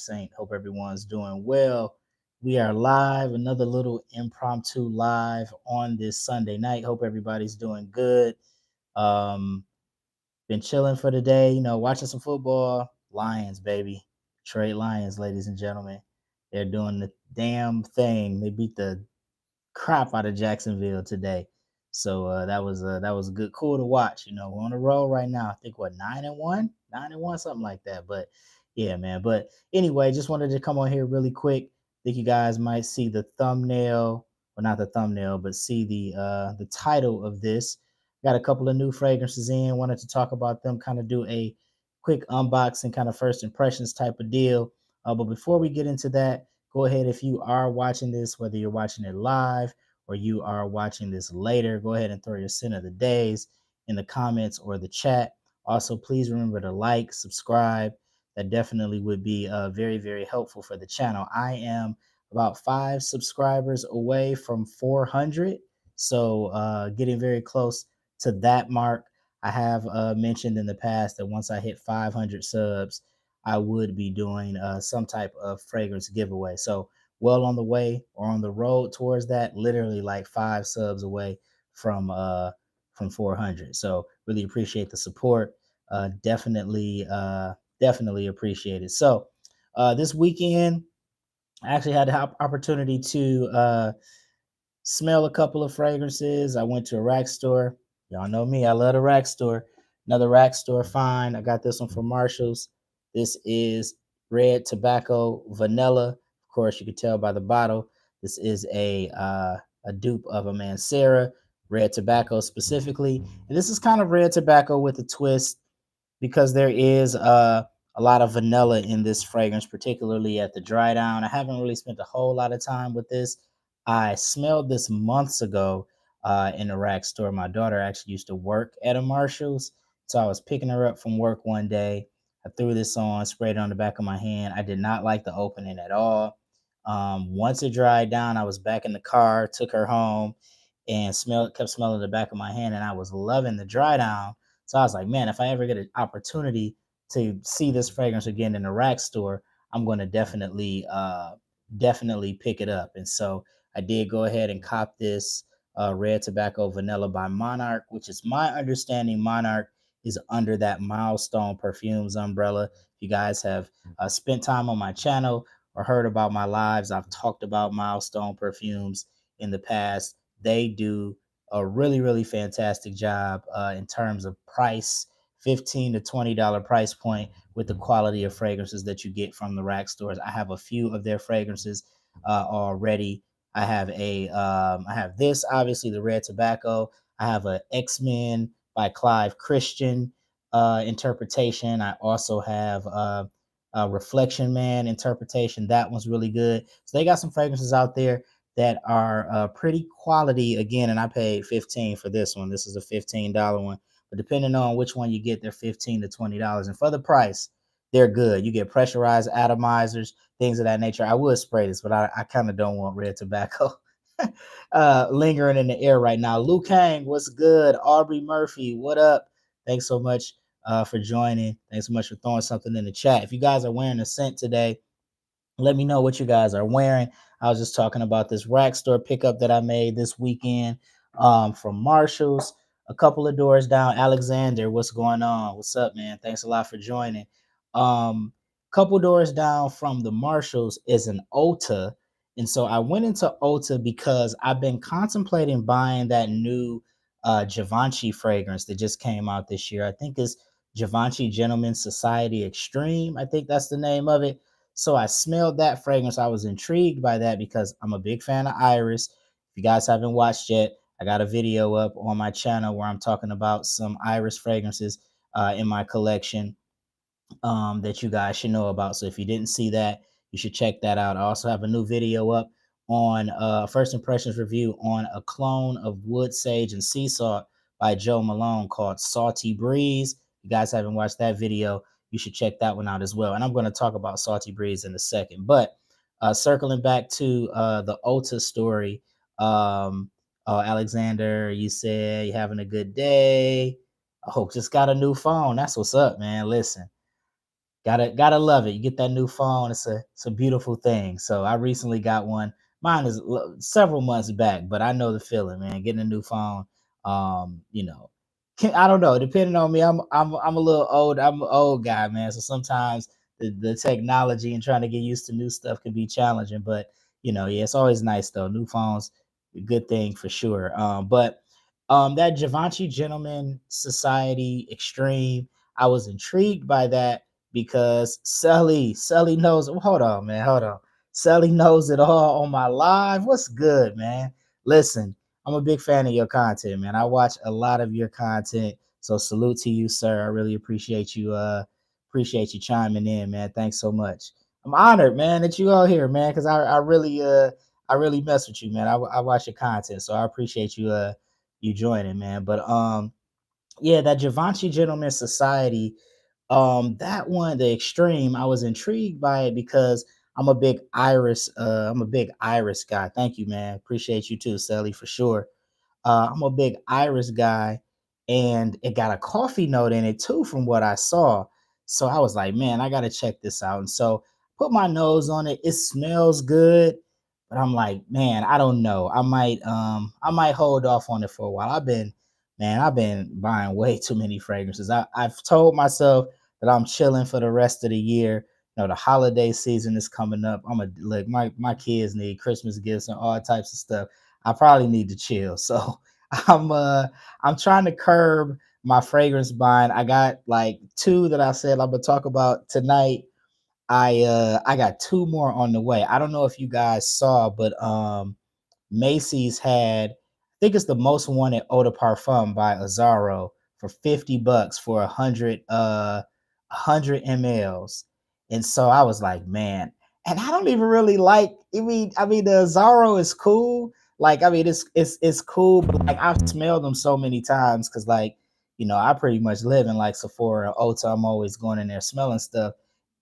saint. Hope everyone's doing well. We are live, another little impromptu live on this Sunday night. Hope everybody's doing good. Um, been chilling for the day, watching some football. Lions, baby. Detroit Lions, ladies and gentlemen. They're doing the damn thing. They beat the crap out of Jacksonville today. So that was good, cool to watch. We're on the roll right now. I think what 9-1, 9-1, something like that. But yeah, man. But anyway, just wanted to come on here really quick. Think you guys might see the thumbnail, or not the thumbnail, but see the title of this. Got a couple of new fragrances in. Wanted to talk about them. Kind of do a quick unboxing, kind of first impressions type of deal. But before we get into that, go ahead, if you are watching this, whether you're watching it live or you are watching this later, go ahead and throw your sin of the days in the comments or the chat. Also, please remember to like, subscribe. That definitely would be very, very helpful for the channel. I am about 5 subscribers away from 400. So getting very close to that mark. I have mentioned in the past that once I hit 500 subs, I would be doing some type of fragrance giveaway. So well on the way or on the road towards that, literally like 5 subs away from 400. So really appreciate the support. Definitely appreciate it. So this weekend, I actually had the opportunity to smell a couple of fragrances. I went to a rack store. Y'all know me. I love the rack store. Another rack store find. I got this one from Marshall's. This is red tobacco vanilla. Of course, you can tell by the bottle. This is a dupe of a Mancera red tobacco specifically. And this is kind of red tobacco with a twist because there is a lot of vanilla in this fragrance, particularly at the dry down. I haven't really spent a whole lot of time with this. I smelled this months ago in a rack store. My daughter actually used to work at a Marshall's. So I was picking her up from work one day. I threw this on, sprayed it on the back of my hand. I did not like the opening at all. Once it dried down, I was back in the car, took her home, and kept smelling the back of my hand, and I was loving the dry down. So I was like, man, if I ever get an opportunity to see this fragrance again in a rack store, I'm going to definitely pick it up. And so I did go ahead and cop this red tobacco vanilla by Monarch, which is my understanding. Monarch is under that Milestone Perfumes umbrella. If you guys have spent time on my channel or heard about my lives, I've talked about Milestone Perfumes in the past. They do a really, really fantastic job in terms of price, $15 to $20 price point with the quality of fragrances that you get from the rack stores. I have a few of their fragrances already. I have this, obviously the red tobacco. I have a X-Men by Clive Christian interpretation. I also have a Reflection Man interpretation. That one's really good. So they got some fragrances out there that are pretty quality again, and I paid 15 for this one. This is a $15 one, but depending on which one you get, they're $15 to $20, and for the price, they're good. You get pressurized atomizers, things of that nature. I would spray this, but I kind of don't want red tobacco lingering in the air right now. Luke Kang, what's good? Aubrey Murphy, what up? Thanks so much for joining. Thanks so much for throwing something in the chat. If you guys are wearing a scent today, let me know what you guys are wearing. I was just talking about this rack store pickup that I made this weekend from Marshall's. A couple of doors down. Alexander, what's going on? What's up, man? Thanks a lot for joining. Couple doors down from the Marshalls is an Ulta. And so I went into Ulta because I've been contemplating buying that new Givenchy fragrance that just came out this year. I think it's Givenchy Gentleman Society Extreme. I think that's the name of it. So I smelled that fragrance. I was intrigued by that because I'm a big fan of Iris. If you guys haven't watched yet, I got a video up on my channel where I'm talking about some Iris fragrances in my collection that you guys should know about. So if you didn't see that, you should check that out. I also have a new video up on first impressions review on a clone of Wood Sage and Sea Salt by Joe Malone called Salty Breeze. If you guys haven't watched that video, you should check that one out as well. And I'm going to talk about Salty Breeze in a second. But circling back to the Ulta story, Alexander, you said you're having a good day. I hope just got a new phone. That's what's up, man. Listen, Gotta love it. You get that new phone, it's a beautiful thing. So I recently got one. Mine is several months back, but I know the feeling, man. Getting a new phone, you know, I don't know. Depending on me, I'm a little old. I'm an old guy, man. So sometimes the technology and trying to get used to new stuff can be challenging. But yeah, it's always nice though. New phones, a good thing for sure. But that Givenchy Gentleman Society Extreme, I was intrigued by that because Sully knows. Hold on, man. Hold on. Sully knows it all on my live. What's good, man? Listen, I'm a big fan of your content, man. I watch a lot of your content. So salute to you, sir. I really appreciate you chiming in, man. Thanks so much. I'm honored, man, that you all here, man, because I really mess with you, man. I watch your content, so I appreciate you joining, man. But yeah, that Givenchy Gentleman Society, that one, the extreme, I was intrigued by it because I'm a big Iris guy. Thank you, man. Appreciate you too, Sally, for sure. I'm a big Iris guy, and it got a coffee note in it too, from what I saw. So I was like, man, I gotta check this out. And so put my nose on it. It smells good, but I'm like, man, I don't know. I might hold off on it for a while. I've been buying way too many fragrances. I've told myself that I'm chilling for the rest of the year. The holiday season is coming up. I'm a look, my kids need Christmas gifts and all types of stuff. I probably need to chill. So I'm uh I'm trying to curb my fragrance buying. I got like two that I said I'm gonna talk about tonight. I got two more on the way. I don't know if you guys saw, but Macy's had, I think it's the most wanted eau de parfum by Azzaro for $50 for 100 mls. And so I was like, man, and I don't even really like. I mean, the Azzaro is cool. Like, I mean, it's cool, but like I've smelled them so many times because like I pretty much live in like Sephora or Ulta. I'm always going in there smelling stuff,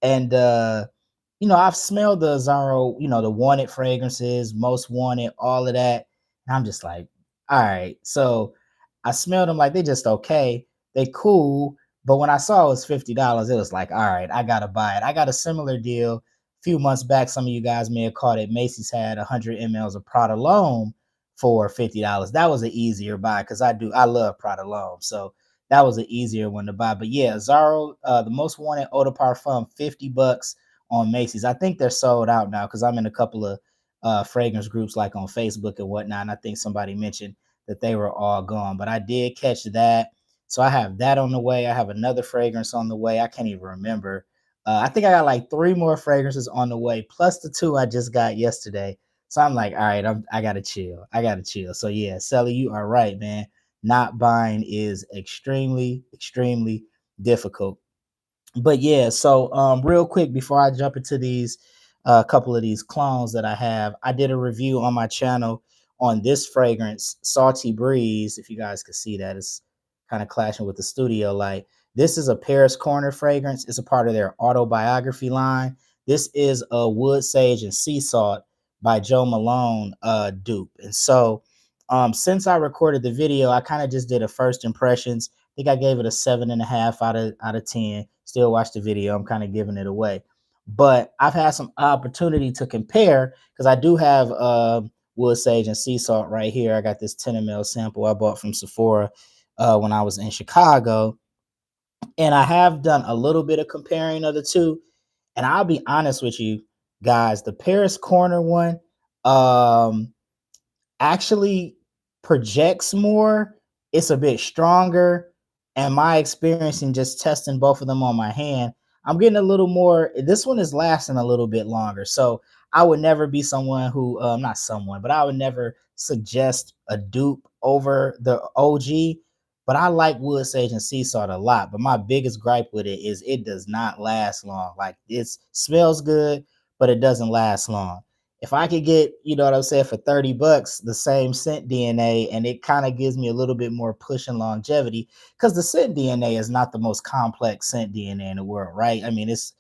and I've smelled the Azzaro, the wanted fragrances, most wanted, all of that. And I'm just like, all right. So I smelled them like they just okay. They cool. But when I saw it was $50, it was like, all right, I gotta buy it. I got a similar deal a few months back. Some of you guys may have caught it. Macy's had 100 mLs of Prada L'Homme for $50. That was an easier buy because I love Prada L'Homme. So that was an easier one to buy. But yeah, Azzaro, the most wanted eau de parfum, $50 on Macy's. I think they're sold out now because I'm in a couple of fragrance groups like on Facebook and whatnot. And I think somebody mentioned that they were all gone, but I did catch that. So I have that on the way. I have another fragrance on the way. I can't even remember. I think I got like three more fragrances on the way, plus the two I just got yesterday. So I'm like, all right, I gotta chill. I gotta chill. So yeah, Sally, you are right, man. Not buying is extremely, extremely difficult. But yeah, so real quick before I jump into these couple of these clones that I have, I did a review on my channel on this fragrance, Salty Breeze. If you guys can see that, it's kind of clashing with the studio light. This is a Paris Corner fragrance. It's a part of their autobiography line. This is a Wood Sage and Sea Salt by Joe Malone dupe. And so since I recorded the video, I kind of just did a first impressions. I think I gave it a 7.5 out of 10. Still watch the video. I'm kind of giving it away. But I've had some opportunity to compare because I do have Wood Sage and Sea Salt right here. I got this 10 ml sample I bought from Sephora when I was in Chicago. And I have done a little bit of comparing of the two. And I'll be honest with you guys, the Paris Corner one, actually projects more. It's a bit stronger. And my experience in just testing both of them on my hand, I'm getting a little more. This one is lasting a little bit longer. So I would never be someone who, not someone, but I would never suggest a dupe over the OG. But I like Wood Sage and Sea Salt a lot. But my biggest gripe with it is it does not last long. Like it smells good, but it doesn't last long. If I could get, you know what I'm saying, for $30, the same scent DNA, and it kind of gives me a little bit more push and longevity, because the scent DNA is not the most complex scent DNA in the world, right? I mean, it's,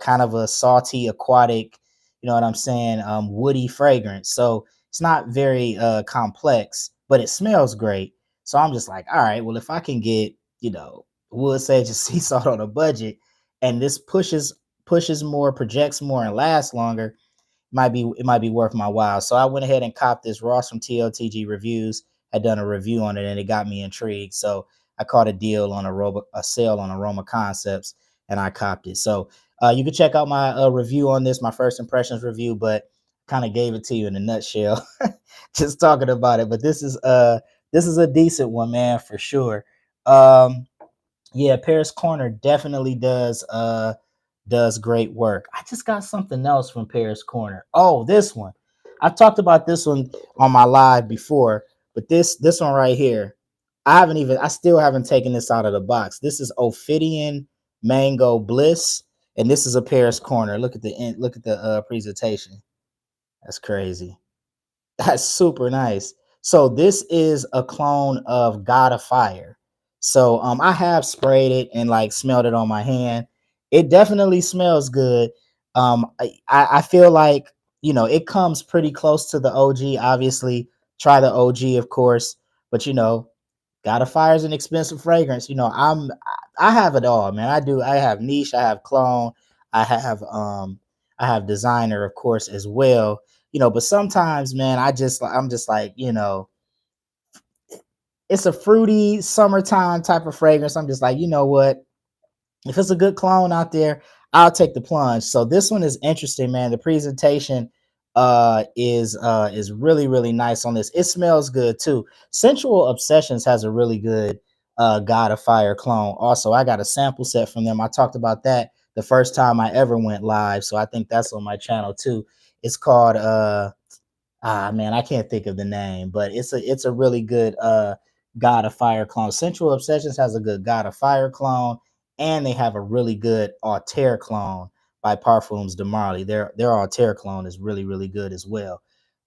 kind of a salty, aquatic, you know what I'm saying, woody fragrance. So it's not very complex, but it smells great. So I'm just like, all right, well, if I can get, Wood Sage and Sea Salt on a budget, and this pushes more, projects more, and lasts longer, it might be worth my while. So I went ahead and copped this. Ross from TLTG Reviews had done a review on it, and it got me intrigued. So I caught a deal on a sale on Aroma Concepts, and I copped it. So you can check out my review on this, my first impressions review, but kind of gave it to you in a nutshell, just talking about it. But this is a decent one, man, for sure. Um, yeah, Paris Corner definitely does great work. I just got something else from Paris Corner. Oh, this one. I've talked about this one on my live before, but this one right here, I still haven't taken this out of the box. This is Ophidian Mango Bliss, and this is a Paris Corner. Look at the presentation. That's crazy. That's super nice. So this is a clone of God of Fire. So I have sprayed it and like smelled it on my hand. It definitely smells good. I feel like it comes pretty close to the OG. Obviously, try the OG, of course, but God of Fire is an expensive fragrance. I have it all, man. I do. I have niche. I have clone. I have I have designer, of course, as well. But sometimes, man, I'm just like, it's a fruity summertime type of fragrance. I'm just like, you know what? If it's a good clone out there, I'll take the plunge. So this one is interesting, man. The presentation is really really nice on this. It smells good too. Sensual Obsessions has a really good God of Fire clone. Also, I got a sample set from them. I talked about that the first time I ever went live, so I think that's on my channel too. It's called man, I can't think of the name, but it's a really good God of Fire clone. Sensual Obsessions has a good God of Fire clone, and they have a really good Altair clone by Parfums de Marly. Their Altair clone is really really good as well.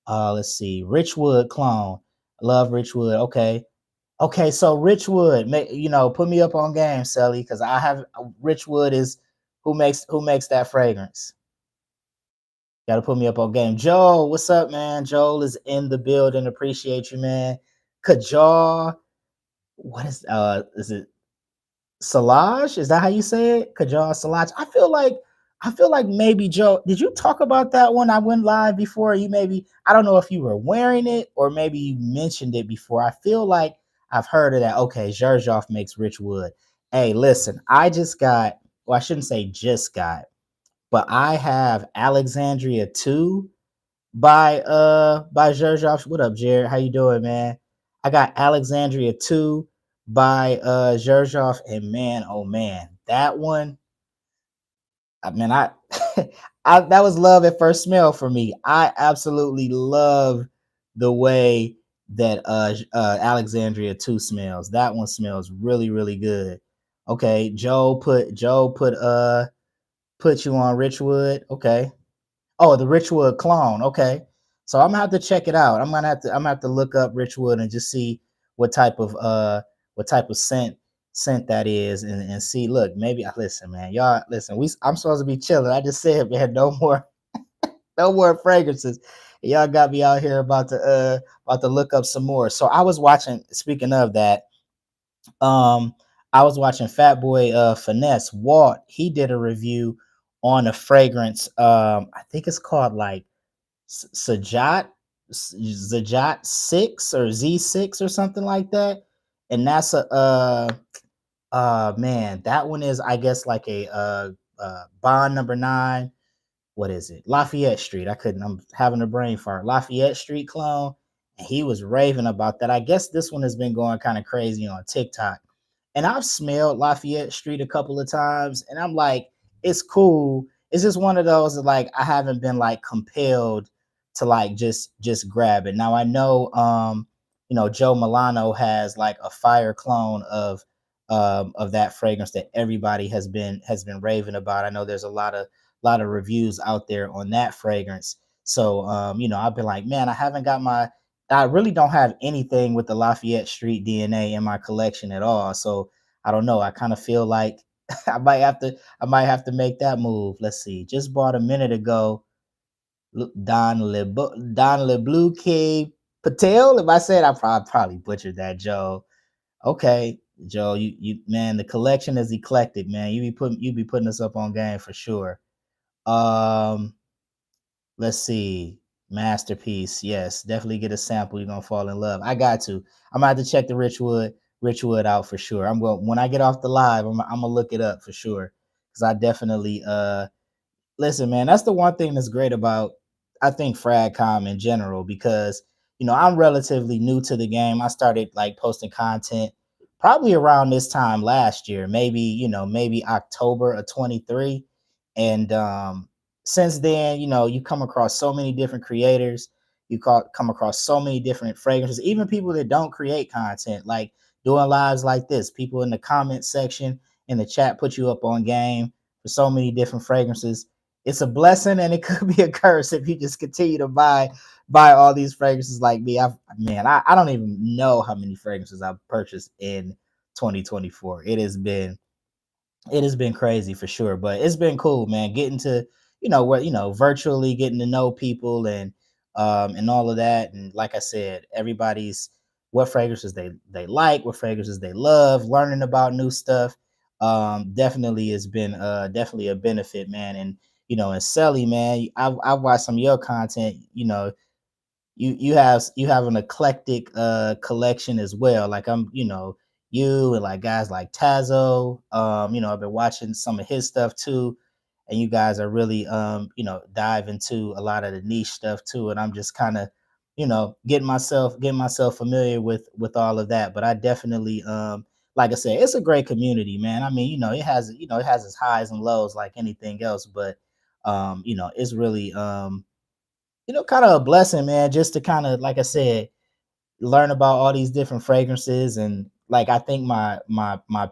Let's see, Richwood clone. Love Richwood. Okay, okay. So Richwood, put me up on game, Sally, because I have Richwood is who makes that fragrance. Got to put me up on game. Joel, what's up, man? Joel is in the building. Appreciate you, man. Kajal, what is it Salage? Is that how you say it? Kajal Salage. I feel like maybe Joe, did you talk about that one? I went live before. You maybe, I don't know if you were wearing it or maybe you mentioned it before. I feel like I've heard of that. Okay, Zherzhov makes rich wood. Hey, listen, well, I shouldn't say just got, but I have Alexandria 2 by Zherzhov. What up, Jared? How you doing, man? I got Alexandria 2 by Zherzhov, and man, oh man, that one, I mean, that was love at first smell for me. I absolutely love the way that Alexandria 2 smells. That one smells really, really good. Okay, Joe put you on Richwood. Okay. Oh, the Richwood clone. Okay. So I'm gonna have to check it out. I'm gonna have to look up Richwood and just see what type of scent that is and see. Look, maybe listen, man. Y'all listen, I'm supposed to be chilling. I just said, man, no more fragrances. Y'all got me out here about to look up some more. So I was watching, speaking of that, um, I was watching Fat Boy Finesse Walt. He did a review on a fragrance. I think it's called like Sajat Zajat 6 or Z6 or something like that. And that's a man, that one is I guess like a bond number 9. What is it? Lafayette Street. I'm having a brain fart. Lafayette Street clone. And he was raving about that. I guess this one has been going kind of crazy on TikTok. And I've smelled Lafayette Street a couple of times, and I'm like, it's cool. It's just one of those that like I haven't been like compelled to like just grab it. Now I know Joe Milano has like a fire clone of that fragrance that everybody has been raving about. I know there's a lot of reviews out there on that fragrance. So I've been like, man, I really don't have anything with the Lafayette Street DNA in my collection at all. So I don't know. I kind of feel like I might have to make that move. Let's see. Just bought a minute ago. Don LeBlue K Patel. If I said I probably butchered that, Joe. Okay. Joe, you man, the collection is eclectic, man. You be putting us up on game for sure. Um, let's see. Masterpiece. Yes, definitely get a sample. You're gonna fall in love. I got to. I'm gonna have to check the Richwood out for sure. I'm going when I get off the live, I'm gonna look it up for sure. Cause I definitely listen, man, that's the one thing that's great about I think Fragcom in general because I'm relatively new to the game. I started like posting content probably around this time last year, maybe maybe October of 23, and since then, you come across so many different creators. Come across so many different fragrances, even people that don't create content, like doing lives like this. People in the comment section in the chat put you up on game for so many different fragrances. It's a blessing and it could be a curse if you just continue to buy all these fragrances like me. I don't even know how many fragrances I've purchased in 2024. It has been crazy for sure, but it's been cool, man. Getting to virtually getting to know people and all of that. And like I said, everybody's what fragrances they like, what fragrances they love, learning about new stuff. Definitely has been definitely a benefit, man. And Selly, man, I've watched some of your content. You have an eclectic collection as well. Like you and like guys like Tazo. I've been watching some of his stuff too, and you guys are really dive into a lot of the niche stuff too. And I'm just kind of getting myself familiar with all of that. But I definitely like I said, it's a great community, man. I mean, it has its highs and lows like anything else, but it's really kind of a blessing, man, just to kind of, like I said, learn about all these different fragrances. And like I think my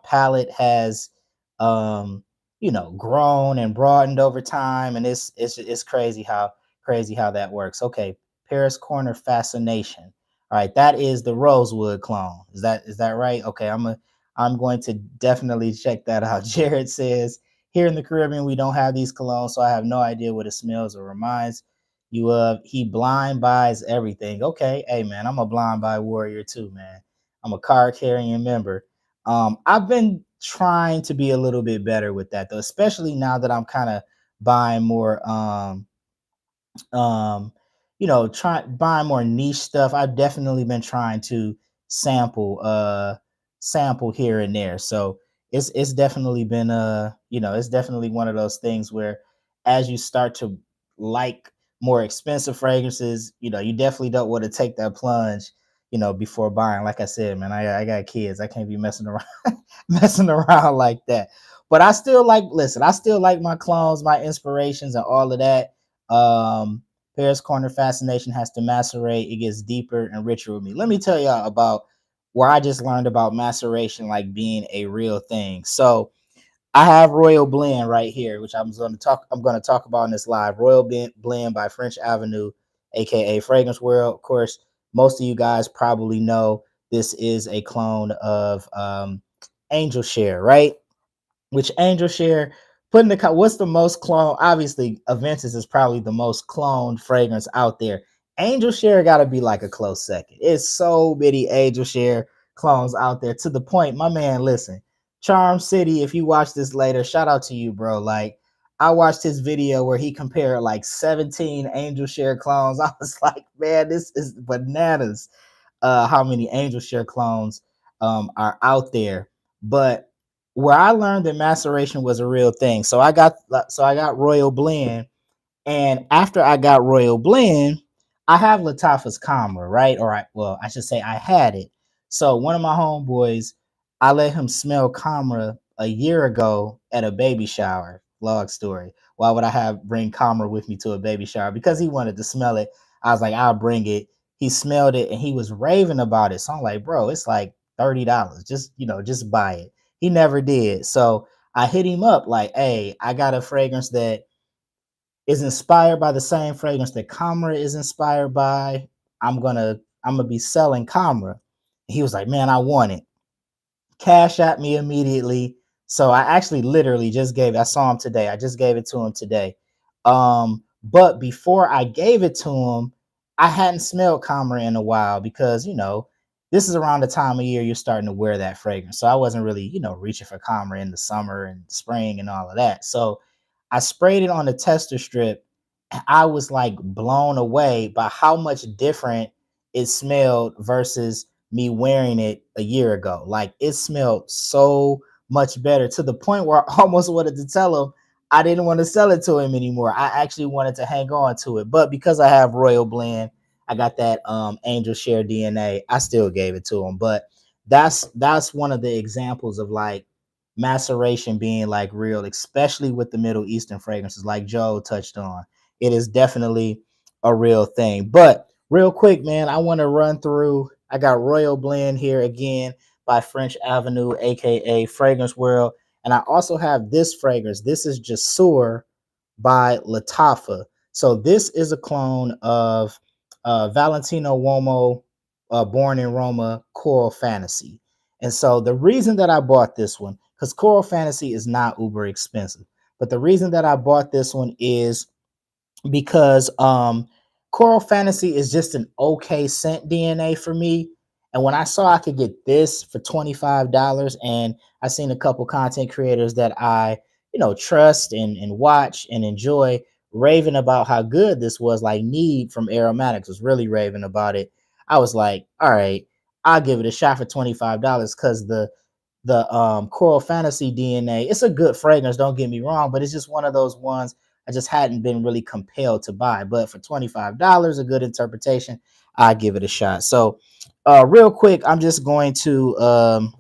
palette has grown and broadened over time, and it's crazy how that works. Okay, Paris Corner Fascination. All right, that is the Rosewood clone. Is that right? Okay, I'm going to definitely check that out. Jared says here in the Caribbean we don't have these colognes, so I have no idea what it smells or reminds you of. He blind buys everything. Okay, hey man, I'm a blind buy warrior too, man. I'm a card carrying member. I've been trying to be a little bit better with that though, especially now that I'm kind of buying more um try buying more niche stuff. I've definitely been trying to sample sample here and there. So it's definitely been it's definitely one of those things where as you start to like more expensive fragrances, you definitely don't want to take that plunge before buying. Like I said, man, I got kids. I can't be messing around messing around like that. But I still like my clones, my inspirations, and all of that. Paris Corner Fascination has to macerate. It gets deeper and richer with me. Let me tell y'all about where I just learned about maceration like being a real thing. So I have Royal Blend right here, which I'm going to talk about in this live. Royal Blend by French Avenue, aka Fragrance World. Of course, most of you guys probably know this is a clone of Angel Share, right? Which Angel Share put in the what's the most clone? Obviously, Aventus is probably the most cloned fragrance out there. Angel Share got to be like a close second. It's so many Angel Share clones out there to the point, my man. Listen, Charm City. If you watch this later, shout out to you, bro. Like I watched his video where he compared like 17 Angel Share clones. I was like, man, this is bananas. How many Angel Share clones are out there? But where I learned that maceration was a real thing. So I got Royal Blend, and after I got Royal Blend, I have Lattafa's Comra, right? Well, I should say I had it. So one of my homeboys, I let him smell Comra a year ago at a baby shower. Log story. Why would I bring Comra with me to a baby shower? Because he wanted to smell it. I was like, I'll bring it. He smelled it and he was raving about it. So I'm like, bro, it's like $30. Just buy it. He never did. So I hit him up like, hey, I got a fragrance that is inspired by the same fragrance that Comra is inspired by. I'm gonna be selling Comra. He was like, man, I want it. Cash at me immediately. So I actually literally just gave it. I saw him today. I just gave it to him today. But before I gave it to him, I hadn't smelled Comra in a while because this is around the time of year you're starting to wear that fragrance. So I wasn't really, reaching for Comra in the summer and spring and all of that. So I sprayed it on the tester strip. I was like blown away by how much different it smelled versus me wearing it a year ago. Like it smelled so much better to the point where I almost wanted to tell him I didn't want to sell it to him anymore. I actually wanted to hang on to it. But because I have Royal Blend, I got that Angel Share DNA, I still gave it to him. But that's one of the examples of like maceration being like real, especially with the Middle Eastern fragrances, like Joe touched on. It is definitely a real thing. But real quick, man, I want to run through. I got Royal Blend here again by French Avenue, aka Fragrance World. And I also have this fragrance. This is Jasoor by Lattafa. So this is a clone of Valentino Uomo, Born in Roma, Choral Fantasy. And so the reason that I bought this one, because Choral Fantasy is not uber expensive, but the reason that I bought this one is because Choral Fantasy is just an okay scent DNA for me. And when I saw I could get this for $25, and I seen a couple content creators that I, trust and watch and enjoy raving about how good this was, like Need from Aromatics was really raving about it. I was like, all right, I'll give it a shot for $25 because the Choral Fantasy DNA, it's a good fragrance, don't get me wrong, but it's just one of those ones I just hadn't been really compelled to buy. But for $25, a good interpretation, I give it a shot. So real quick, I'm just going to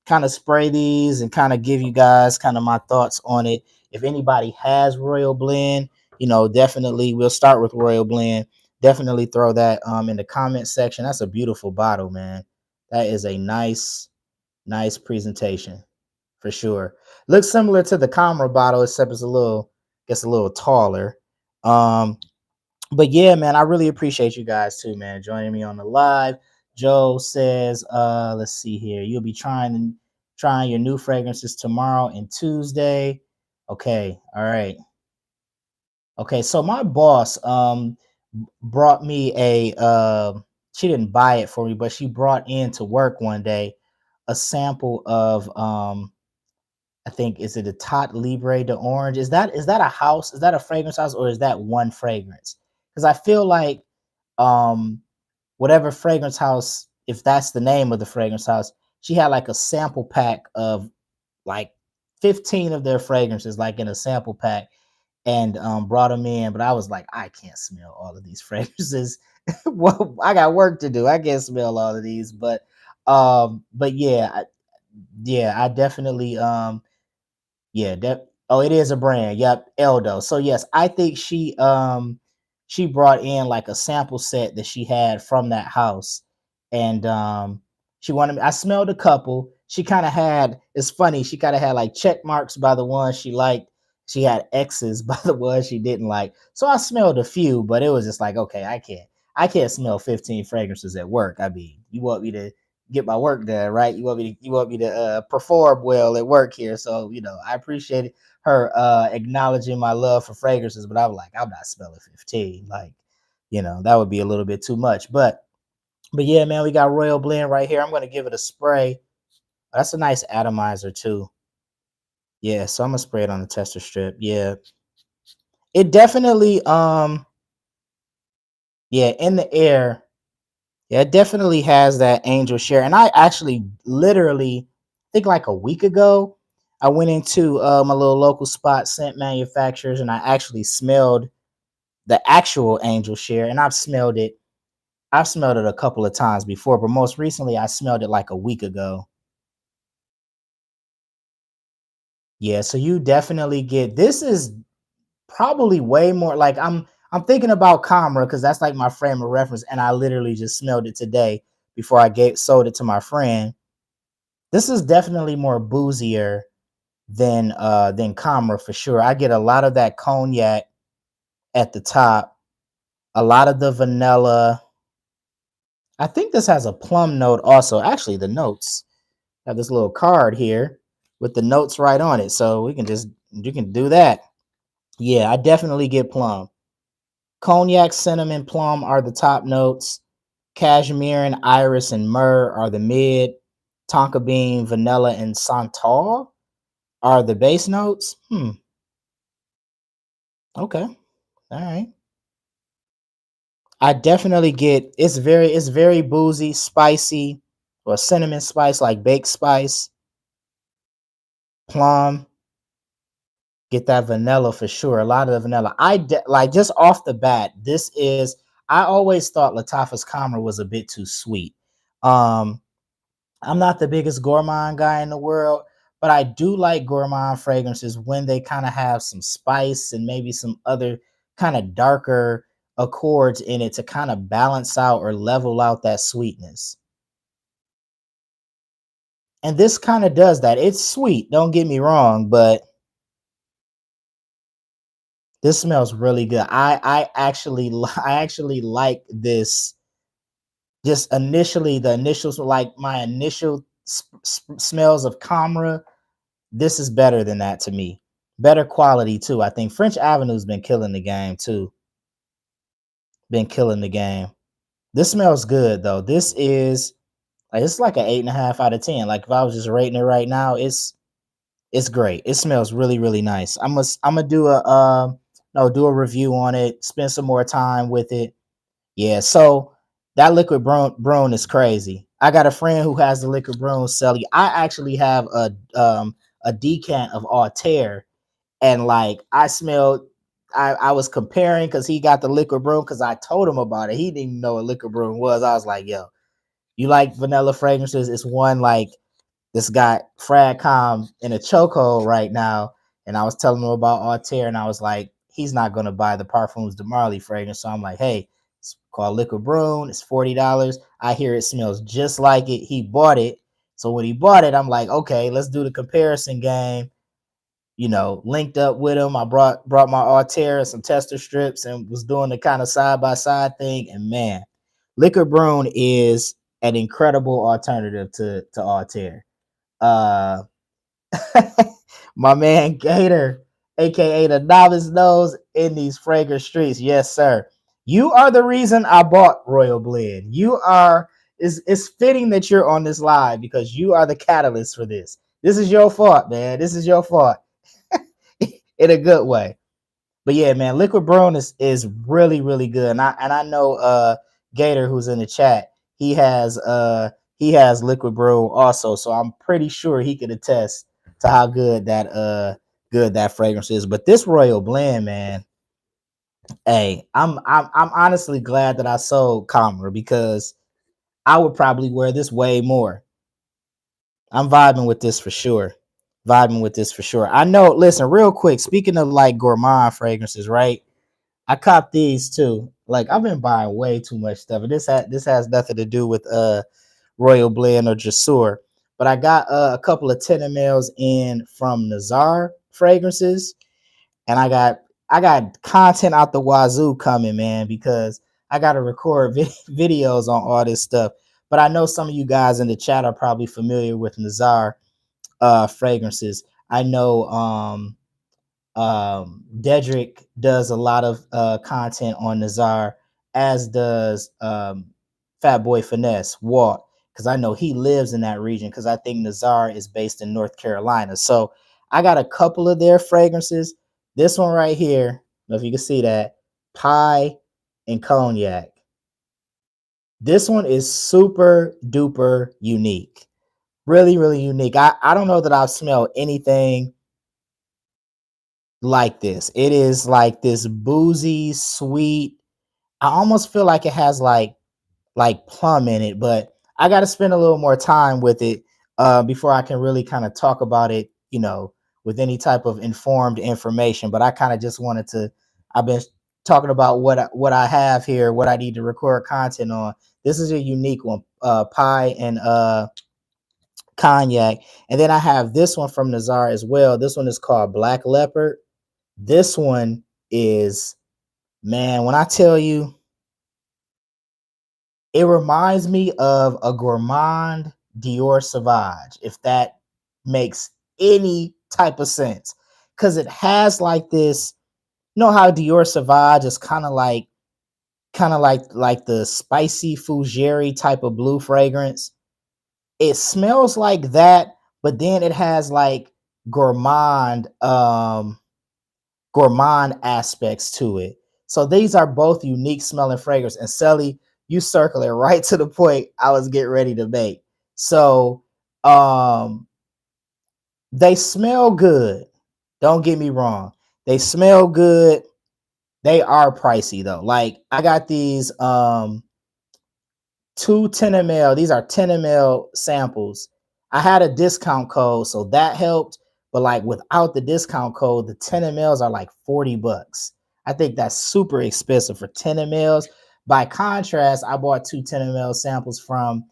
kind of spray these and kind of give you guys kind of my thoughts on it. If anybody has Royal Blend, definitely we'll start with Royal Blend. Definitely throw that in the comment section. That's a beautiful bottle, man. That is a nice presentation for sure. Looks similar to the Comra bottle, except it's a little taller. Um, but yeah, man, I really appreciate you guys too, man, joining me on the live. Joe says, let's see here. You'll be trying your new fragrances tomorrow and Tuesday. Okay, all right. Okay, so my boss brought me she didn't buy it for me, but she brought in to work one day a sample of I think, is it a Tot Libre de Orange? Is that a house? Is that a fragrance house, or is that one fragrance? Because I feel like um whatever fragrance house, if that's the name of the fragrance house, she had like a sample pack of like 15 of their fragrances, like in a sample pack, and brought them in. But I was like, I can't smell all of these fragrances. Well, I got work to do. I can't smell all of these. But yeah, I definitely yeah, that oh, it is a brand. Yep, Eldo. So yes, I think she brought in like a sample set that she had from that house. And she wanted me, I smelled a couple. She kind of had, it's funny, she kind of had like check marks by the ones she liked. She had X's by the ones she didn't like. So I smelled a few, but it was just like, okay, I can't smell 15 fragrances at work. I mean, you want me to get my work done, right? You want me to perform well at work here. So, I appreciate her acknowledging my love for fragrances, but I'm like, I'm not smelling 15. Like, that would be a little bit too much. But yeah, man, we got Royal Blend right here. I'm gonna give it a spray. That's a nice atomizer too. Yeah, so I'm gonna spray it on the tester strip. Yeah. It definitely yeah, in the air. Yeah, it definitely has that angel share. And I actually literally think like a week ago, I went into my little local spot, scent manufacturers, and I actually smelled the actual angel share. And I've smelled it a couple of times before, but most recently I smelled it like a week ago. Yeah, so you definitely get, this is probably way more like, I'm thinking about Comra because that's like my frame of reference, and I literally just smelled it today before I gave sold it to my friend. This is definitely more boozier than Comra for sure. I get a lot of that cognac at the top, a lot of the vanilla. I think this has a plum note also. Actually, the notes have this little card here with the notes right on it. So you can do that. Yeah, I definitely get plum. Cognac, cinnamon, plum are the top notes. Cashmere and iris and myrrh are the mid. Tonka bean, vanilla, and santal are the base notes. Okay. All right. I definitely get it's very boozy, spicy, or cinnamon spice like baked spice, plum. Get that vanilla for sure. A lot of the vanilla. Like just off the bat. This is. I always thought Lattafa's Comra was a bit too sweet. Um, I'm not the biggest gourmand guy in the world, but I do like gourmand fragrances when they kind of have some spice and maybe some other kind of darker accords in it to kind of balance out or level out that sweetness. And this kind of does that. It's sweet, don't get me wrong, but this smells really good. I actually like this. Just initially, the initials like my initial smells of Camera. This is better than that to me. Better quality too. I think French Avenue's been killing the game too. Been killing the game. This smells good though. This is like it's like an 8.5 out of 10. Like if I was just rating it right now, it's great. It smells really, really nice. I'm gonna do a no do a review on it, spend some more time with it. Yeah, so that liquid brown is crazy. I got a friend who has the liquid brown celly. I actually have a decant of Altair, and like I smelled I was comparing because he got the liquid broom because I told him about it. He didn't even know what liquid broom was. I was like, yo, you like vanilla fragrances? It's one like this got Fragcom in a chokehold right now. And I was telling him about Altair, and I was like, he's not gonna buy the Parfums de Marly fragrance. So I'm like, hey, it's called Liquid Broom. It's $40. I hear it smells just like it. He bought it. So when he bought it, I'm like, okay, let's do the comparison game. Linked up with him. I brought my Altair and some tester strips and was doing the kind of side by side thing. And man, Liquid Broom is an incredible alternative to Altair. Uh, my man Gator, aka the novice knows in these fragrance streets. Yes, sir. You are the reason I bought Royal Blend. You are it's fitting that you're on this live because you are the catalyst for this. This is your fault, man. This is your fault in a good way. But yeah, man, Liquid Brown is really really good. And I know Gator who's in the chat. He has Liquid Brew also, so I'm pretty sure he could attest to how good that fragrance is. But this Royal Blend, man, hey, I'm honestly glad that I sold Comra because I would probably wear this way more. I'm vibing with this for sure. Vibing with this for sure. I know. Listen, real quick. Speaking of like gourmand fragrances, right? I copped these too. Like I've been buying way too much stuff, and this has nothing to do with Royal Blend or Jasoor. But I got a couple of 10 mls in from Nazar fragrances, and I got content out the wazoo coming, man, because I got to record videos on all this stuff. But I know some of you guys in the chat are probably familiar with Nazar fragrances. I know Dedrick does a lot of content on Nazar, as does Fat Boy Finesse Walt, because I know he lives in that region. Because I think Nazar is based in North Carolina. So I got a couple of their fragrances. This one right here, I don't know if you can see that, pie and cognac. This one is super duper unique. Really, really unique. I don't know that I've smelled anything like this. It is like this boozy, sweet. I almost feel like it has like plum in it, but I got to spend a little more time with it before I can really kind of talk about it, with any type of informed information. But I kind of just wanted to. I've been talking about what I have here, what I need to record content on. This is a unique one, pie and cognac, and then I have this one from Nazar as well. This one is called Black Leopard. This one is, man, when I tell you, it reminds me of a gourmand Dior Sauvage, if that makes any type of sense. Because it has like this, how Dior Sauvage is kind of like kind of like the spicy Fugere type of blue fragrance. It smells like that, but then it has like gourmand gourmand aspects to it. So these are both unique smelling fragrance. And Sally, you circle it right to the point I was getting ready to make. So um they smell good. Don't get me wrong. They smell good. They are pricey though. Like I got these two 10 ml. These are 10 ml samples. I had a discount code, so that helped. But like without the discount code, the 10 mls are like $40. I think that's super expensive for 10 mls. By contrast, I bought two 10 ml samples from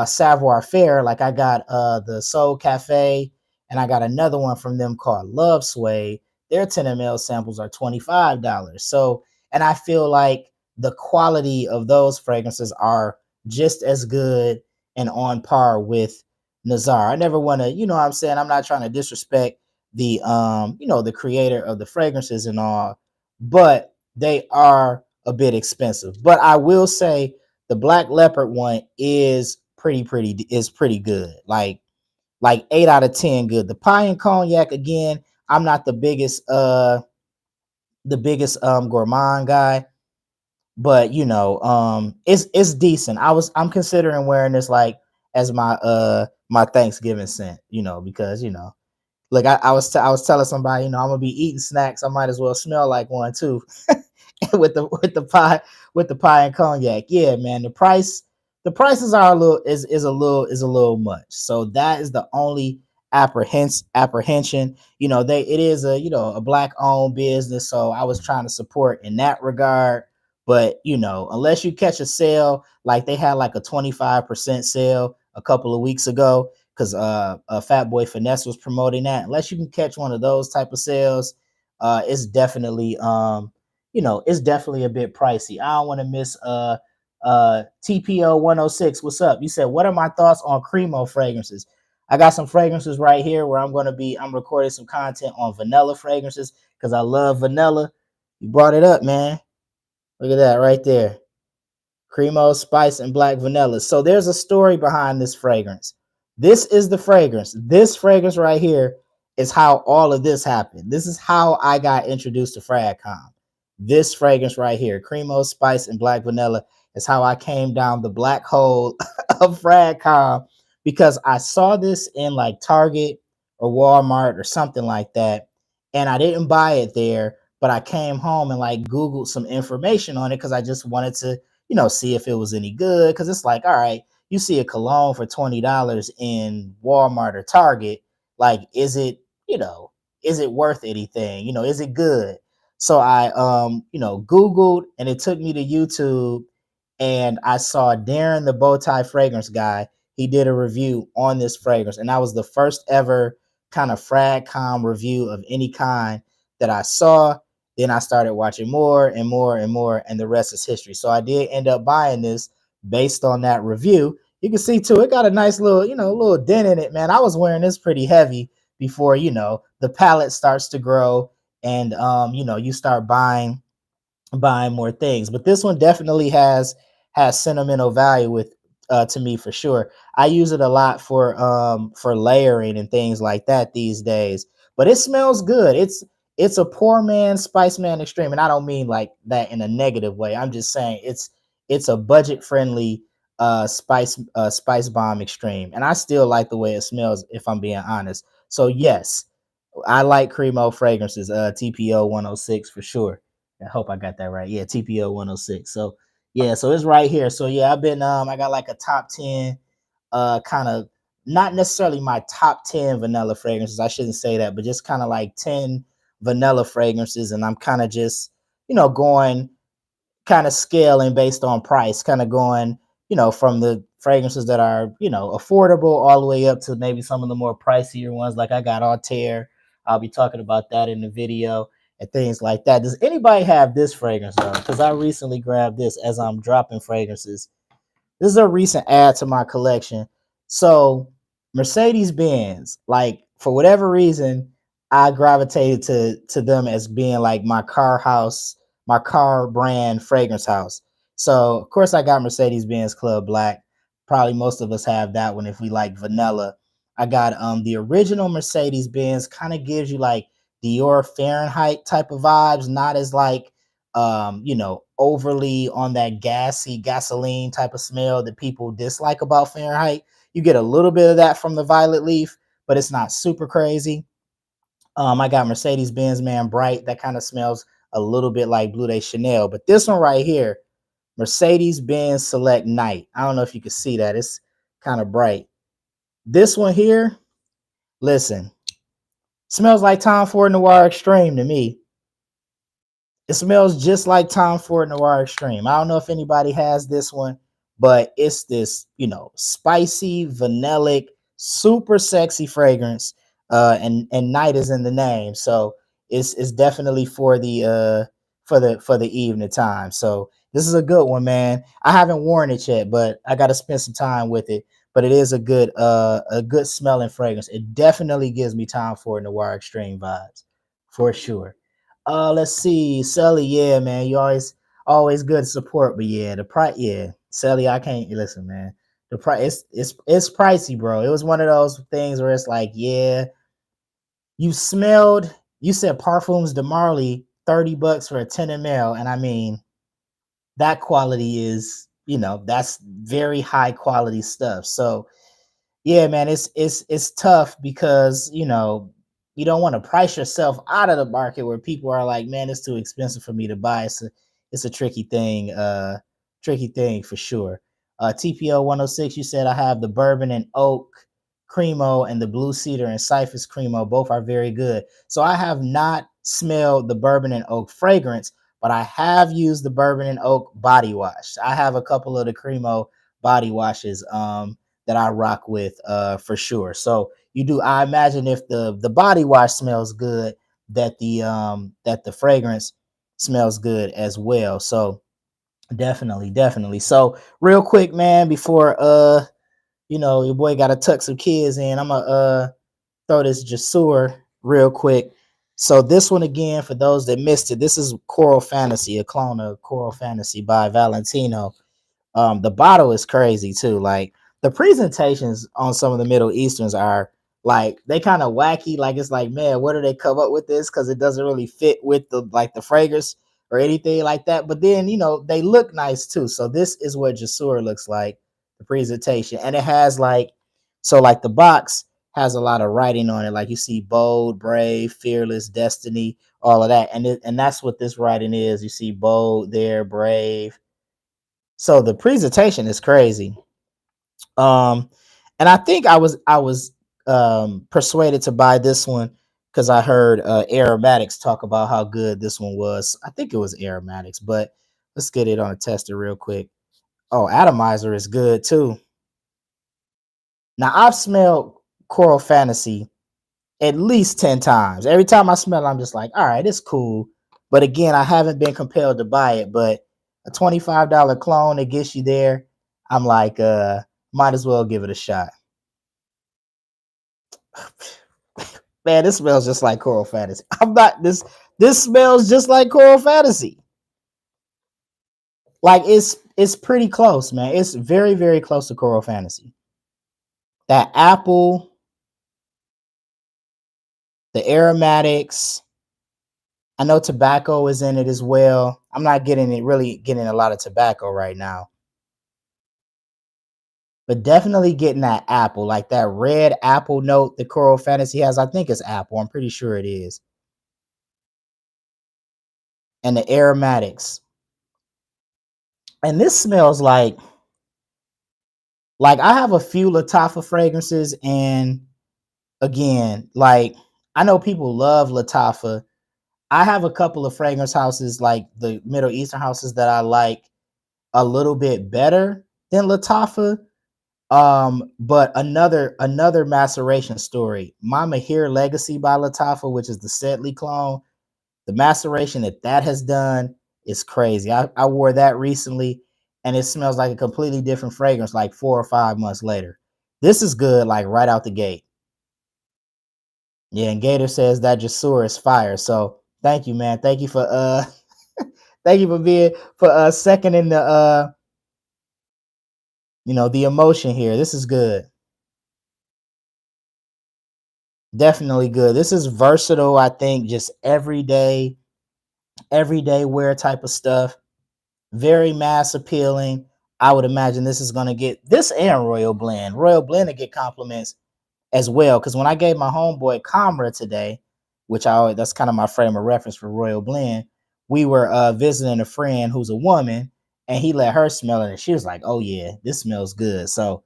Savoir Faire. Like I got the Soul Cafe, and I got another one from them called Love Sway. Their 10 ml samples are $25. So, and I feel like the quality of those fragrances are just as good and on par with Nazar. I never want to, you know what I'm saying? I'm not trying to disrespect the the creator of the fragrances and all, but they are a bit expensive. But I will say the Black Leopard one is pretty good. Like 8 out of 10 good. The pie and cognac again, I'm not the biggest gourmand guy, but it's decent. I'm considering wearing this like as my Thanksgiving scent, because look, I was telling somebody, I'm gonna be eating snacks. I might as well smell like one too. with the pie and cognac. Yeah, man. The prices are a little much. So that is the only apprehension. It is a black owned business. So I was trying to support in that regard. But unless you catch a sale, like they had like a 25% sale a couple of weeks ago, because Fat Boy Finesse was promoting that. Unless you can catch one of those type of sales, it's definitely it's definitely a bit pricey. I don't want to miss TPO 106. What's up? You said, what are my thoughts on Cremo fragrances? I got some fragrances right here where I'm recording some content on vanilla fragrances because I love vanilla. You brought it up, man. Look at that right there. Cremo, spice, and black vanilla. So there's a story behind this fragrance. This is the fragrance. This fragrance right here is how all of this happened. This is how I got introduced to Fragcom. This fragrance right here, Cremo, spice, and black vanilla, is how I came down the black hole of Fragcom, because I saw this in like Target or Walmart or something like that. And I didn't buy it there, but I came home and like Googled some information on it because I just wanted to see if it was any good. Cause it's like, all right, you see a cologne for $20 in Walmart or Target. Like, is it worth anything? Is it good? So I, Googled, and it took me to YouTube, and I saw Darren, the bow tie fragrance guy. He did a review on this fragrance, and that was the first ever kind of Fragcom review of any kind that I saw. Then I started watching more and more and more, and the rest is history. So I did end up buying this based on that review. You can see too, it got a nice little, little dent in it, man. I was wearing this pretty heavy before, the palette starts to grow, and you start buying more things. But this one definitely has sentimental value with to me for sure. I use it a lot for layering and things like that these days. But it smells good. It's a poor man spice man extreme, and I don't mean like that in a negative way. I'm just saying it's a budget friendly spice bomb extreme, and I still like the way it smells if I'm being honest. So yes, I like Cremo fragrances, TPO 106 for sure. I hope I got that right. Yeah, TPO 106. So yeah, so it's right here. So yeah, I got like a top 10 kind of, not necessarily my top 10 vanilla fragrances. I shouldn't say that, but just kind of like 10 vanilla fragrances, and I'm kind of just, going kind of scaling based on price, kind of going, from the fragrances that are, affordable all the way up to maybe some of the more pricier ones. Like I got Altair. I'll be talking about that in the video and things like that. Does anybody have this fragrance though? Because I recently grabbed this as I'm dropping fragrances. This is a recent add to my collection. So Mercedes Benz, like for whatever reason, I gravitated to them as being like my car brand fragrance house. So of course I got Mercedes Benz Club Black. Probably most of us have that one if we like vanilla. I got the original Mercedes Benz, kind of gives you like Dior Fahrenheit type of vibes, not as like overly on that gassy gasoline type of smell that people dislike about Fahrenheit. You get a little bit of that from the Violet Leaf, but it's not super crazy. I got Mercedes Benz Man Bright, that kind of smells a little bit like Blue Day Chanel, but this one right here, Mercedes Benz Select Night. I don't know if you can see that. It's kind of bright. This one here, listen, smells like Tom Ford Noir Extreme to me. It smells just like Tom Ford Noir Extreme. I don't know if anybody has this one, but it's this, spicy, vanillic, super sexy fragrance. And night is in the name. So it's definitely for the evening time. So this is a good one, man. I haven't worn it yet, but I gotta spend some time with it. But it is a good smelling fragrance. It definitely gives me Tom Ford Noir Extreme vibes for sure. Let's see, Sully. Yeah, man, you always good support, but yeah, the price. Yeah, Sully, I can't listen, man. The price it's pricey, bro. It was one of those things where it's like, yeah, you said Parfums de Marley, $30 for a 10 ml, and I mean that quality is, that's very high quality stuff. So yeah, man, it's tough because you don't want to price yourself out of the market where people are like, man, it's too expensive for me to buy. It's a tricky thing for sure. TPO 106, you said I have the bourbon and oak cremo and the blue cedar and cypress cremo. Both are very good. So I have not smelled the bourbon and oak fragrance, but I have used the bourbon and oak body wash. I have a couple of the cremo body washes. That I rock with for sure. So you do. I imagine if the body wash smells good, that the fragrance smells good as well. So definitely, definitely. So real quick, man, before your boy got to tuck some kids in, I'm gonna throw this Jasoor real quick. So this one again, for those that missed it, this is Coral Fantasy, a clone of Coral Fantasy by Valentino. The bottle is crazy too. Like the presentations on some of the Middle Easterns are like they kind of wacky. Like it's like, man, where do they come up with this? Because it doesn't really fit with the fragrance or anything like that. But then they look nice too. So this is what Jasour looks like, the presentation, and it has like the box has a lot of writing on it. Like you see bold, brave, fearless, destiny, all of that, and that's what this writing is. You see bold there, brave, so the presentation is crazy. Um, and I think I was persuaded to buy this one because I heard Aromatics talk about how good this one was. I think it was Aromatics, but let's get it on a tester real quick. Oh, Atomizer is good too. Now I've smelled Coral Fantasy at least 10 times. Every time I smell it, I'm just like, all right, it's cool. But again, I haven't been compelled to buy it. But a $25 clone that gets you there, I'm like, might as well give it a shot. Man, this smells just like Coral Fantasy. I'm not this smells just like Coral Fantasy. Like it's pretty close, man. It's very, very close to Coral Fantasy. That apple, the aromatics, I know tobacco is in it as well. I'm not really getting a lot of tobacco right now, but definitely getting that apple, like that red apple note that Coral Fantasy has. I think it's apple. I'm pretty sure it is. And the aromatics. And this smells like I have a few Lattafa fragrances, and again, like I know people love Lattafa. I have a couple of fragrance houses, like the Middle Eastern houses, that I like a little bit better than Lattafa. But another maceration story, My Mahir Legacy by Lattafa, which is the Sedley clone, the maceration that has done is crazy. I wore that recently, and it smells like a completely different fragrance like 4 or 5 months later. This is good, like right out the gate. Yeah, and Gator says that Jasour is fire. So thank you, man. Thank you for Thank you for being for seconding the the emotion here. This is good. Definitely good. This is versatile, I think, just everyday wear type of stuff. Very mass appealing. I would imagine this is gonna get this and Royal Blend. Royal Blend to get compliments as well. Cause when I gave my homeboy Comra today, which I always, that's kind of my frame of reference for Royal Blend, we were visiting a friend who's a woman and he let her smell it and she was like, oh yeah, this smells good. So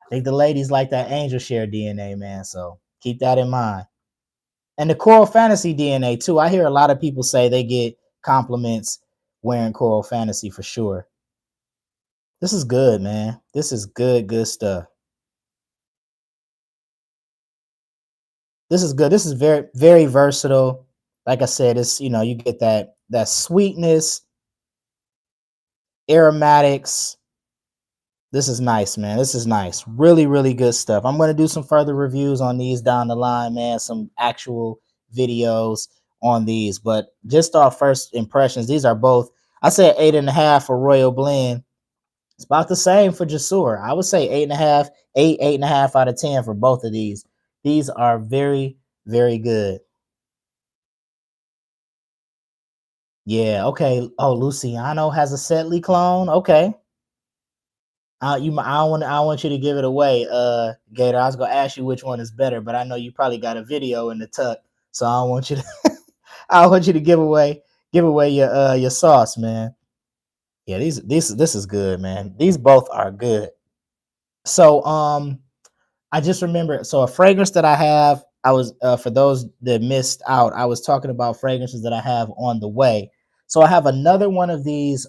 I think the ladies like that angel share DNA, man. So keep that in mind. And the Coral Fantasy DNA too. I hear a lot of people say they get compliments wearing Coral Fantasy for sure. This is good, man. This is good stuff. This is good. This is very versatile. Like I said, it's you get that sweetness, aromatics. This is nice, man. This is nice. Really good stuff. I'm gonna do some further reviews on these down the line, man. Some actual videos on these, but just our first impressions, these are both. I said 8.5 for Royal Blend. It's about the same for Jasoor. I would say 8.5, 8.5 out of 10 for both of these. These are very good. Yeah. Okay. Oh, Luciano has a Setley clone. Okay. I don't want you to give it away, Gator. I was gonna ask you which one is better, but I know you probably got a video in the tuck, so I don't want you to. I don't want you to give away your sauce, man. Yeah, these this is good, man. These both are good. So I just remember so a fragrance that I have. I was for those that missed out. I was talking about fragrances that I have on the way. So I have another one of these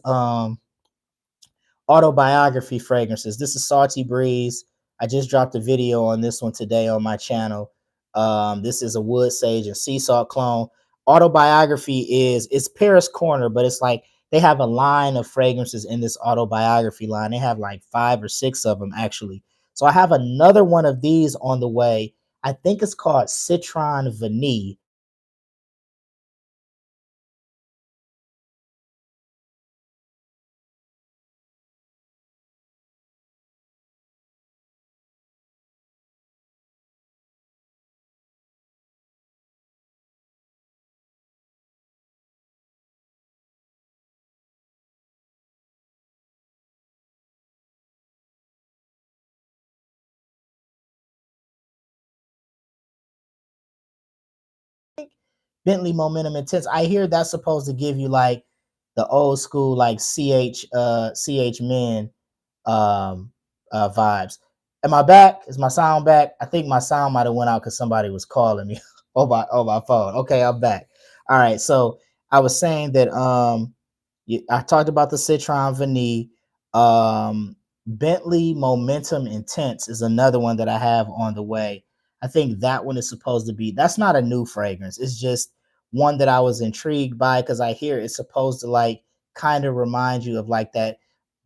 autobiography fragrances. This is Salty Breeze. I just dropped a video on this one today on my channel. This is a wood sage and sea salt clone. Autobiography is it's Paris Corner, but it's like they have a line of fragrances in this autobiography line. They have like 5 or 6 of them actually. So I have another one of these on the way. I think it's called Citron Vanille. Bentley Momentum Intense. I hear that's supposed to give you like the old school like CH men um vibes. Am I back? Is my sound back? I think my sound might have went out because somebody was calling me on my phone. Okay, I'm back. All right. So I was saying that I talked about the Citron Vanille. Bentley Momentum Intense is another one that I have on the way. I think that one is supposed to be. That's not a new fragrance. It's just one that I was intrigued by because I hear it's supposed to like kind of remind you of like that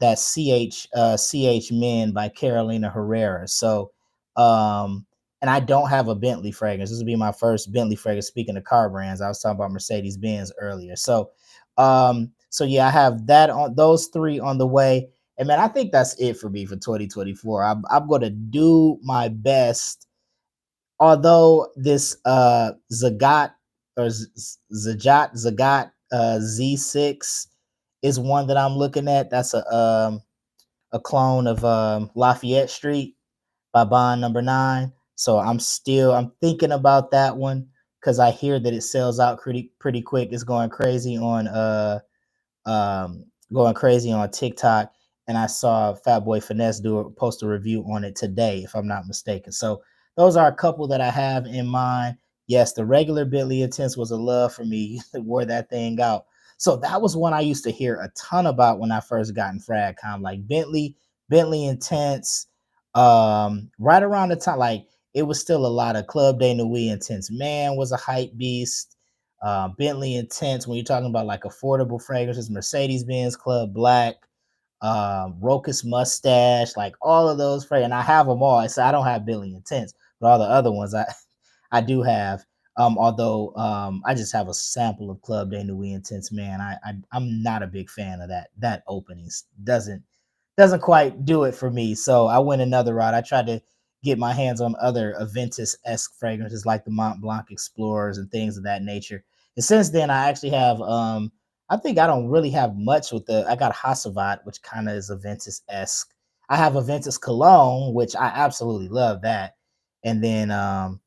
CH Men by Carolina Herrera. So and I don't have a Bentley fragrance. This will be my first Bentley fragrance. Speaking of car brands, I was talking about Mercedes Benz earlier. So yeah, I have that on those three on the way. And man, I think that's it for me for 2024. I'm going to do my best. Although this Zagat or Zagat Z6 is one that I'm looking at. That's a clone of Lafayette Street by Bond Number 9. So I'm thinking about that one because I hear that it sells out pretty quick. It's um, going crazy on TikTok, and I saw Fat Boy Finesse post a review on it today, if I'm not mistaken. So those are a couple that I have in mind. Yes, the regular Bentley Intense was a love for me. Wore that thing out. So that was one I used to hear a ton about when I first got in Fragcom, like Bentley Intense. Right around the time, like it was still a lot of Club de Nuit Intense. Man was a hype beast. Bentley Intense, when you're talking about like affordable fragrances, Mercedes Benz Club Black, Rocus Mustache, like all of those fragrances. And I have them all. So I don't have Bentley Intense, but all the other ones I do have. Although I just have a sample of Club de Nuit Intense, man. I'm not a big fan of that openings. Doesn't quite do it for me. So I went another route. I tried to get my hands on other Aventus esque fragrances like the Mont Blanc Explorers and things of that nature. And since then, I actually have I think I don't really have much with the. I got Hasselblad, which kind of is Aventus esque. I have Aventus Cologne, which I absolutely love that. And then I'm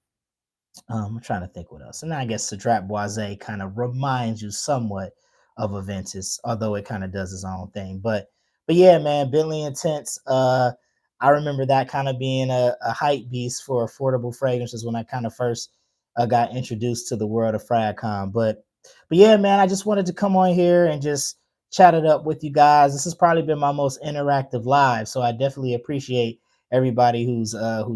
trying to think what else. And I guess Cedrat Boise kind of reminds you somewhat of Aventus, although it kind of does its own thing. But yeah, man, Bentley Intense. I remember that kind of being a hype beast for affordable fragrances when I kind of first got introduced to the world of Fragcom. But yeah, man, I just wanted to come on here and just chat it up with you guys. This has probably been my most interactive live, so I definitely appreciate everybody who's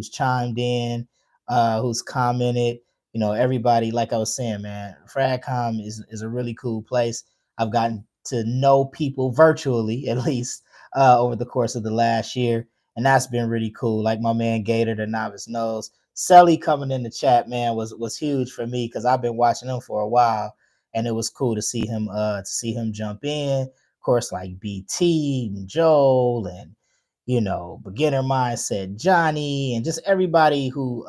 chimed in, who's commented. You know, everybody, like I was saying, man, Fragcom is a really cool place. I've gotten to know people virtually, at least, over the course of the last year, and that's been really cool. Like my man Gator, the novice knows. Selly coming in the chat, man, was huge for me because I've been watching him for a while, and it was cool to see him jump in. Of course, like BT and Joel and beginner mindset Johnny and just everybody who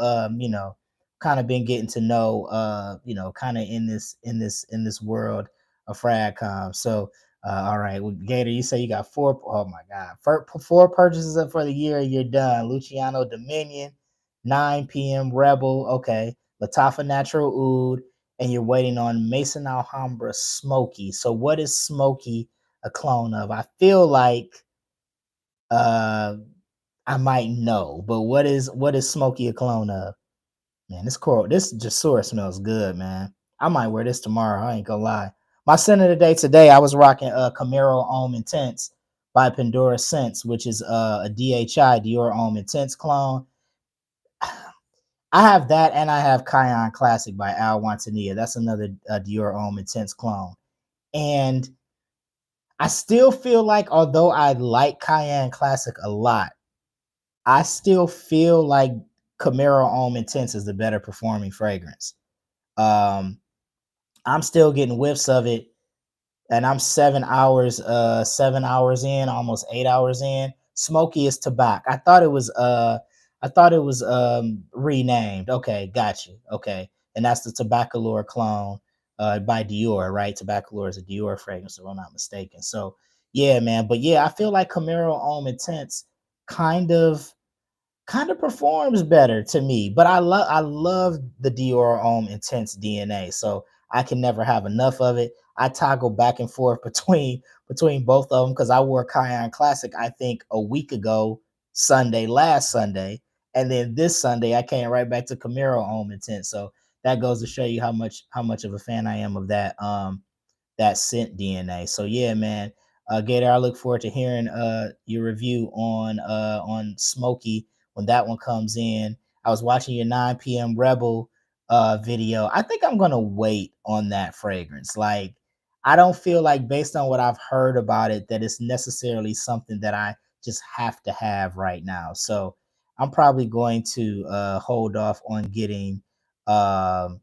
kind of been getting to know kind of in this world of Fragcom. So all right, well, Gator, you say you got four. Oh my God, four purchases up for the year. You're done. Luciano Dominion, 9 p.m. Rebel. Okay, Lattafa Natural Oud, and you're waiting on Mason Alhambra Smoky. So what is Smoky a clone of? I feel like uh I might know, but what is Smoky a clone of? Man, this Jasoor smells good, man. I might wear this tomorrow. I ain't gonna lie. My scent of the day today, I was rocking Camaro Homme Intense by Pandora Scents, which is a DHI Dior Homme Intense clone. I have that, and I have Cayenne Classic by Al Wantanilla. That's another Dior Homme Intense clone. And I still feel like, although I like Cayenne Classic a lot, I still feel like Camaro Homme Intense is the better performing fragrance. Um, I'm still getting whiffs of it, and I'm 7 hours in, almost 8 hours in. Smoky is tobacco. I thought it was renamed. Okay, got you. Okay. And that's the Tabacalore clone by Dior, right? Tabacalore is a Dior fragrance, if I'm not mistaken. So yeah, man. But yeah, I feel like Camaro Homme Intense kind of kind of performs better to me. But I love the Dior Homme Intense DNA, so I can never have enough of it. I toggle back and forth between both of them because I wore Cayenne Classic I think a week ago last Sunday, and then this Sunday I came right back to Camaro Homme Intense. So that goes to show you how much of a fan I am of that scent DNA. So yeah, man. Gator, I look forward to hearing your review on Smoky when that one comes in. I was watching your 9 p.m. Rebel video. I think I'm gonna wait on that fragrance. Like, I don't feel like, based on what I've heard about it, that it's necessarily something that I just have to have right now. So I'm probably going to hold off on um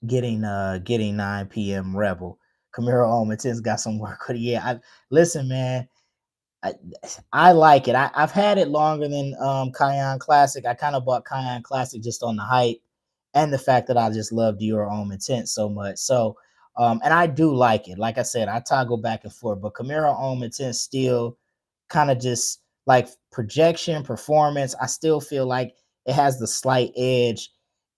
getting 9 p.m. Rebel. Camaro Omatin's got some work with it. Yeah, listen, man. I, I like it. I've had it longer than Cayenne Classic. I kind of bought Cayenne Classic just on the hype and the fact that I just love Dior Homme Intense so much. So and I do like it. Like I said, I toggle back and forth, but Camaro Homme Intense still kind of just like projection, performance. I still feel like it has the slight edge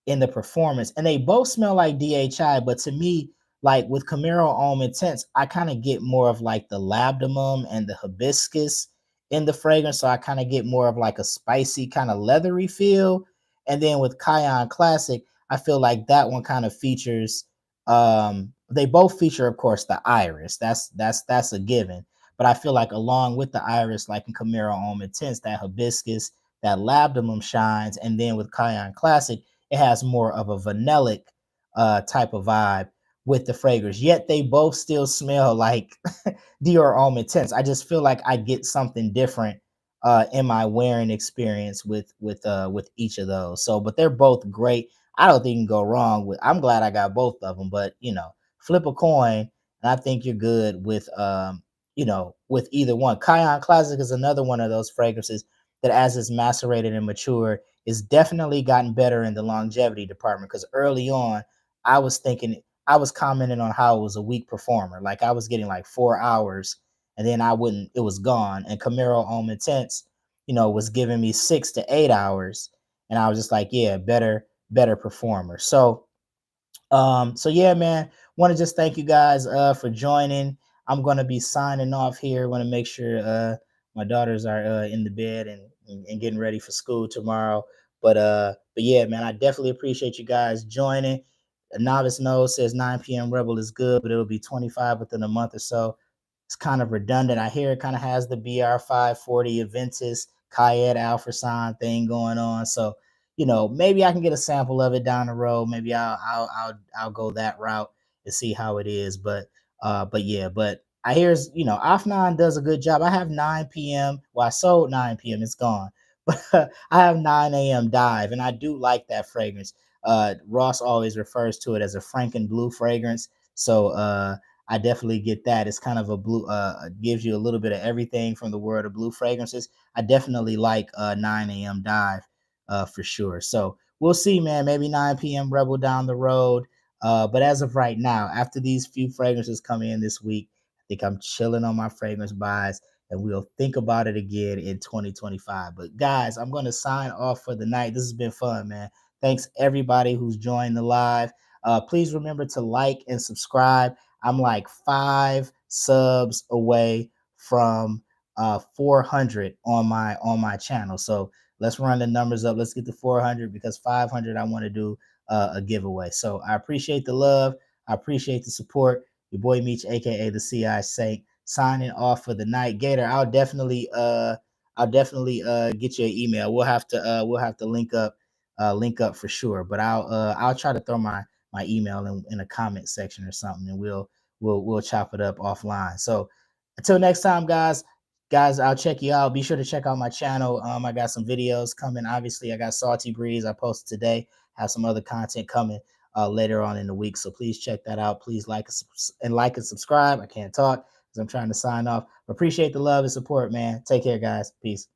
in the performance. And they both smell like DHI, but to me, like with Camaro Homme Intense, I kind of get more of like the labdanum and the hibiscus in the fragrance. So I kind of get more of like a spicy, kind of leathery feel. And then with Cayenne Classic, I feel like that one kind of features they both feature, of course, the iris. That's a given. But I feel like along with the iris, like in Camaro Homme Intense, that hibiscus, that labdanum shines. And then with Cayenne Classic, it has more of a vanillic type of vibe with the fragrance. Yet they both still smell like Dior Homme Intense. I just feel like I get something different in my wearing experience with each of those. So, but they're both great. I don't think you can go wrong with. I'm glad I got both of them, but flip a coin, and I think you're good with with either one. Kion Classic is another one of those fragrances that, as it's macerated and matured, is definitely gotten better in the longevity department. Because early on, I was thinking, I was commenting on how it was a weak performer. Like I was getting like 4 hours, and then I wouldn't, it was gone. And Camaro Homme Intense, was giving me 6 to 8 hours, and I was just like, yeah, better performer. So yeah, man, want to just thank you guys for joining. I'm gonna be signing off here. Want to make sure my daughters are in the bed and getting ready for school tomorrow. But yeah, man, I definitely appreciate you guys joining. A novice nose says 9 p.m. Rebel is good, but it'll be 25 within a month or so. It's kind of redundant. I hear it kind of has the BR540 Aventus Kayed Alphasign thing going on. So maybe I can get a sample of it down the road. Maybe I'll go that route and see how it is. But yeah, but I hear Afnan does a good job. I have 9 p.m. Well, I sold 9 p.m. It's gone, but I have 9 a.m. Dive, and I do like that fragrance. Ross always refers to it as a Franken blue fragrance. So I definitely get that. It's kind of a blue, gives you a little bit of everything from the world of blue fragrances. I definitely like 9 a.m. Dive for sure. So we'll see, man. Maybe 9 p.m. Rebel down the road. But as of right now, after these few fragrances come in this week, I think I'm chilling on my fragrance buys, and we'll think about it again in 2025. But guys, I'm going to sign off for the night. This has been fun, man. Thanks everybody who's joined the live. Please remember to like and subscribe. I'm like 5 subs away from 400 on my channel. So let's run the numbers up. Let's get to 400, because 500 I want to do a giveaway. So I appreciate the love. I appreciate the support. Your boy Meech, aka the CI Saint, signing off for the night. Gator, I'll definitely get you an email. We'll have to link up for sure. But I'll try to throw my email in a comment section or something, and we'll chop it up offline. So until next time, guys, I'll check you out. Be sure to check out my channel. I got some videos coming. Obviously, I got Salty Breeze I posted today. Have some other content coming later on in the week. So please check that out. Please like and subscribe. I can't talk because I'm trying to sign off. Appreciate the love and support, man. Take care, guys. Peace.